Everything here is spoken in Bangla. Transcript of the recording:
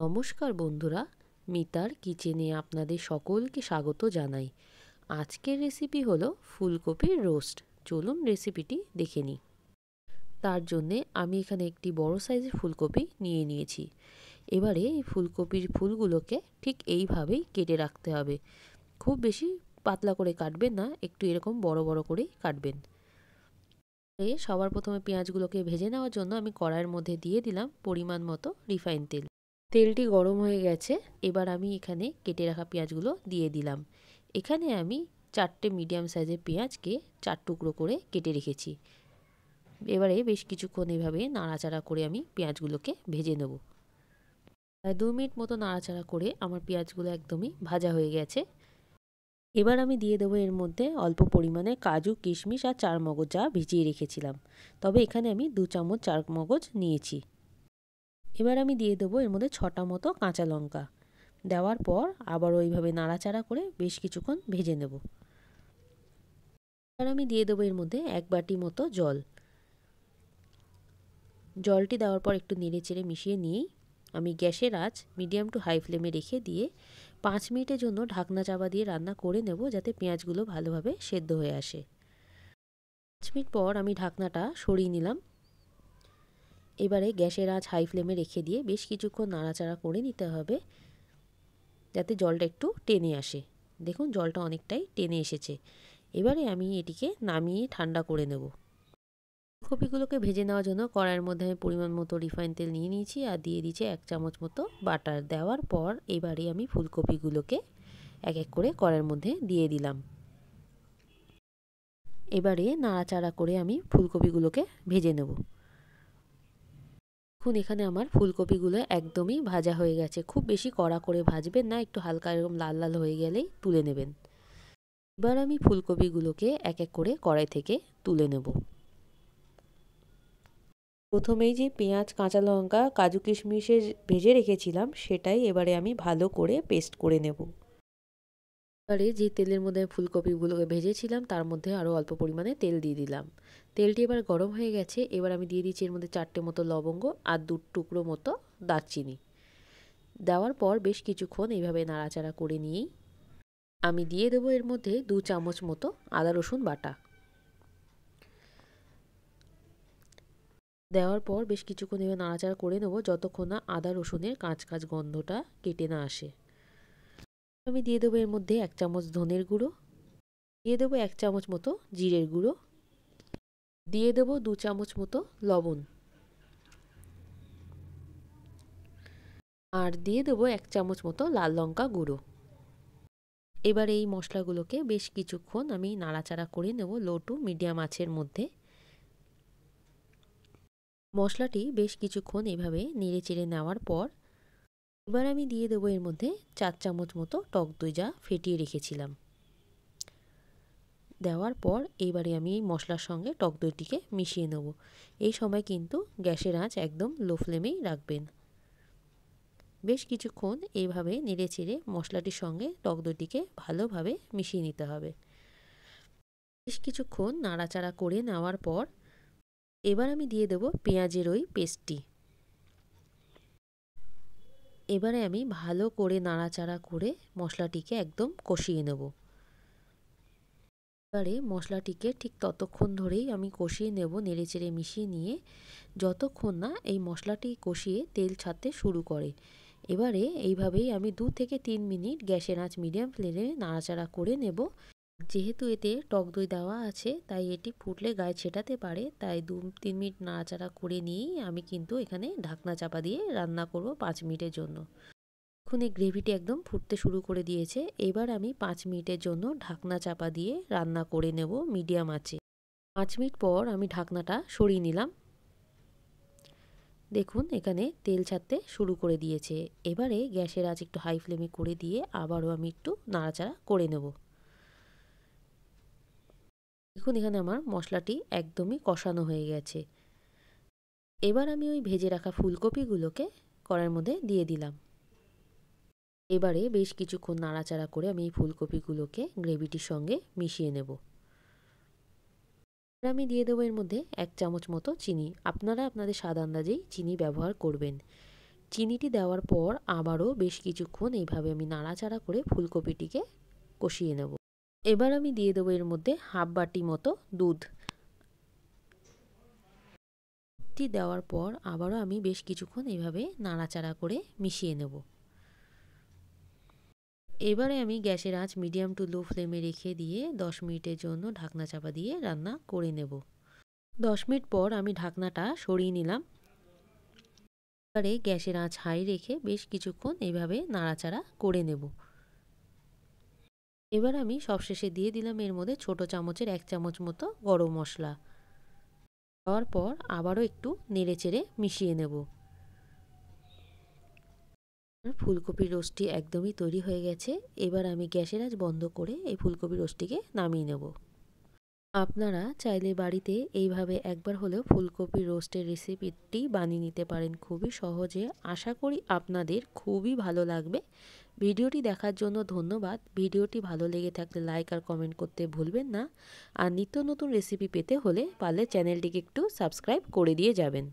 নমস্কার বন্ধুরা, মিতার কিচেনে আপনাদের সকলকে স্বাগত জানাই। আজকের রেসিপি হলো ফুলকপির রোস্ট। চলুন রেসিপিটি দেখে নিই। তার জন্যে আমি এখানে একটি বড় সাইজের ফুলকপি নিয়ে নিয়েছি। এবারে এই ফুলকপির ফুলগুলোকে ঠিক এইভাবেই কেটে রাখতে হবে। খুব বেশি পাতলা করে কাটবেন না, একটু এরকম বড় বড় করেই কাটবেন। সবার প্রথমে পেঁয়াজগুলোকে ভেজে নেওয়ার জন্য আমি কড়াইয়ের মধ্যে দিয়ে দিলাম পরিমাণ মতো রিফাইন তেল। তেলটি গরম হয়ে গেছে। এবার আমি এখানে কেটে রাখা পেঁয়াজগুলো দিয়ে দিলাম। এখানে আমি 4টে মিডিয়াম সাইজের পেঁয়াজকে 4 টুকরো করে কেটে রেখেছি। এবারে বেশ কিছুক্ষণ এভাবে নাড়াচাড়া করে আমি পেঁয়াজগুলোকে ভেজে নেব। প্রায় 2 মিনিট মতো নাড়াচাড়া করে আমার পেঁয়াজগুলো একদমই ভাজা হয়ে গেছে। এবার আমি দিয়ে দেবো এর মধ্যে অল্প পরিমাণে কাজু, কিশমিশ আর চারমগজ যা ভিজিয়ে রেখেছিলাম। তবে এখানে আমি 2 চামচ চারমগজ নিয়েছি। এবার আমি দিয়ে দেবো এর মধ্যে 6টা মতো কাঁচা লঙ্কা। দেওয়ার পর আবার ওইভাবে নাড়াচাড়া করে বেশ কিছুক্ষণ ভেজে নেব। এবার আমি দিয়ে দেবো এর মধ্যে 1 বাটি মতো জল। জলটি দেওয়ার পর একটু নেড়ে চেড়ে মিশিয়ে নিয়েই আমি গ্যাসের আঁচ মিডিয়াম টু হাই ফ্লেমে রেখে দিয়ে 5 মিনিটের জন্য ঢাকনা চাপা দিয়ে রান্না করে নেব, যাতে পেঁয়াজগুলো ভালোভাবে সেদ্ধ হয়ে আসে। 5 মিনিট পর আমি ঢাকনাটা সরিয়ে নিলাম। এবারে গ্যাসের আঁচ হাই ফ্লেমে রেখে দিয়ে বেশ কিছুক্ষণ নাড়াচাড়া করে নিতে হবে, যাতে জলটা একটু টেনে আসে। দেখুন জলটা অনেকটাই টেনে এসেছে। এবারে আমি এটিকে নামিয়ে ঠান্ডা করে নেব। ফুলকপিগুলোকে ভেজে নেওয়ার জন্য কড়াইয়ের মধ্যে আমি পরিমাণ মতো রিফাইন তেল নিয়ে নিয়েছি আর দিয়ে দিয়েছি 1 চামচ মতো বাটার। দেওয়ার পর এবারে আমি ফুলকপিগুলোকে এক এক করে কড়াইয়ের মধ্যে দিয়ে দিলাম। এবারে নাড়াচাড়া করে আমি ফুলকপিগুলোকে ভেজে নেব। দেখুন এখানে আমার ফুলকপিগুলো একদমই ভাজা হয়ে গেছে। খুব বেশি কড়া করে ভাজবেন না, একটু হালকা এরকম লাল লাল হয়ে গেলেই তুলে নেবেন। এবার আমি ফুলকপিগুলোকে এক এক করে কড়াই থেকে তুলে নেব। প্রথমেই যে পেঁয়াজ, কাঁচা লঙ্কা, কাজু কিশমিশের ভেজে রেখেছিলাম সেটাই এবারে আমি ভালো করে পেস্ট করে নেব। এবারে যে তেলের মধ্যে ফুলকপিগুলোকে ভেজেছিলাম তার মধ্যে আরও অল্প পরিমাণে তেল দিয়ে দিলাম। তেলটি এবার গরম হয়ে গেছে। এবার আমি দিয়ে দিচ্ছি এর মধ্যে 4টে মতো লবঙ্গ আর 2 টুকরো মতো দারচিনি। দেওয়ার পর বেশ কিছুক্ষণ এইভাবে নাড়াচাড়া করে নিয়েই আমি দিয়ে দেবো এর মধ্যে 2 চামচ মতো আদা রসুন বাটা। দেওয়ার পর বেশ কিছুক্ষণ এভাবে নাড়াচাড়া করে নেব, যতক্ষণ না আদা রসুনের কাঁচ কাঁচ গন্ধটা কেটে না আসে। আমি দিয়ে দেবো এর মধ্যে 1 চামচ ধনের গুঁড়ো, দিয়ে দেবো 1 চামচ মতো জিরের গুঁড়ো, দিয়ে দেবো 2 চামচ মতো লবণ, আর দিয়ে দেবো 1 চামচ মতো লাল লঙ্কা গুঁড়ো। এবার এই মশলাগুলোকে বেশ কিছুক্ষণ আমি নাড়াচাড়া করে নেব লো টু মিডিয়াম আঁচের মধ্যে। মশলাটি বেশ কিছুক্ষণ এভাবে নেড়ে চেড়ে নেওয়ার পর এবার আমি দিয়ে দেবো এর মধ্যে 4 চামচ মতো টক দই যা ফেটিয়ে রেখেছিলাম। দেওয়ার পর এবারে আমি এই মশলার সঙ্গে টক দইটিকে মিশিয়ে নেব। এই সময় কিন্তু গ্যাসের আঁচ একদম লো ফ্লেমেই রাখবেন। বেশ কিছুক্ষণ এইভাবে নেড়ে চেড়ে মশলাটির সঙ্গে টক দইটিকে ভালোভাবে মিশিয়ে নিতে হবে। বেশ কিছুক্ষণ নাড়াচাড়া করে নেওয়ার পর এবার আমি দিয়ে দেবো পেঁয়াজের ওই পেস্টটি। এবারে আমি ভালো করে নাড়াচাড়া করে মশলাটিকে একদম কষিয়ে নেব। এবারে মশলাটিকে ঠিক ততক্ষণ ধরেই আমি কষিয়ে নেব, নেড়েচেড়ে মিশিয়ে নিয়ে, যতক্ষণ না এই মশলাটি কষিয়ে তেল ছাড়তে শুরু করে। এবারে এইভাবেই আমি 2 থেকে 3 মিনিট গ্যাসের আঁচ মিডিয়াম ফ্লেমে নাড়াচাড়া করে নেব। যেহেতু এতে টক দই দেওয়া আছে তাই এটি ফুটলে গায়ে ছেটাতে পারে, তাই 2-3 মিনিট নাড়াচাড়া করে নিয়েই আমি কিন্তু এখানে ঢাকনা চাপা দিয়ে রান্না করব 5 মিনিটের জন্য। এখন এই গ্রেভিটি একদম ফুটতে শুরু করে দিয়েছে। এবার আমি 5 মিনিটের জন্য ঢাকনা চাপা দিয়ে রান্না করে নেব মিডিয়াম আঁচে। 5 মিনিট পর আমি ঢাকনাটা সরিয়ে নিলাম। দেখুন এখানে তেল ছাড়তে শুরু করে দিয়েছে। এবারে গ্যাসের আঁচ একটু হাই ফ্লেমে করে দিয়ে আবারও আমি একটু নাড়াচাড়া করে নেব। দেখুন এখানে আমার মশলাটি একদমই কষানো হয়ে গেছে। এবার আমি ওই ভেজে রাখা ফুলকপিগুলোকে কড়াইয়ের মধ্যে দিয়ে দিলাম। এবারে বেশ কিছুক্ষণ নাড়াচাড়া করে আমি এই ফুলকপিগুলোকে গ্রেভিটির সঙ্গে মিশিয়ে নেব। আমি দিয়ে দেবো এর মধ্যে 1 চামচ মতো চিনি। আপনারা আপনাদের স্বাদ আন্দাজেই চিনি ব্যবহার করবেন। চিনিটি দেওয়ার পর আবারও বেশ কিছুক্ষণ এইভাবে আমি নাড়াচাড়া করে ফুলকপিটিকে কষিয়ে নেব। এবার আমি দিয়ে দেবো এর মধ্যে হাফ বাটি মতো দুধ। দুধটি দেওয়ার পর আবারও আমি বেশ কিছুক্ষণ এইভাবে নাড়াচাড়া করে মিশিয়ে নেব। এবারে আমি গ্যাসের আঁচ মিডিয়াম টু লো ফ্লেমে রেখে দিয়ে 10 মিনিটের জন্য ঢাকনা চাপা দিয়ে রান্না করে নেব। 10 মিনিট পর আমি ঢাকনাটা সরিয়ে নিলাম। এবারে গ্যাসের আঁচ হাই রেখে বেশ কিছুক্ষণ এইভাবে নাড়াচাড়া করে নেব। এবার আমি সবশেষে দিয়ে দিলাম এর মধ্যে ছোট চামচের 1 চামচ মতো গরম মশলা। দেওয়ার পর আবারও একটু নেড়েচেড়ে মিশিয়ে নেব। ফুলকপির রোস্টটি একদমই তৈরি হয়ে গেছে। এবার আমি গ্যাসের আঁচ বন্ধ করে এই ফুলকপির রোস্টটিকে নামিয়ে নেব। আপনারা চাইলে বাড়িতে এইভাবে একবার হলেও ফুলকপির রোস্টের রেসিপিটি বানিয়ে নিতে পারেন খুবই সহজে। আশা করি আপনাদের খুবই ভালো লাগবে। ভিডিওটি দেখার জন্য ধন্যবাদ। ভিডিওটি ভালো লেগে থাকলে লাইক আর কমেন্ট করতে ভুলবেন না। আর নিত্য নতুন রেসিপি পেতে হলে পারলে চ্যানেলটিকে একটু সাবস্ক্রাইব করে দিয়ে যাবেন।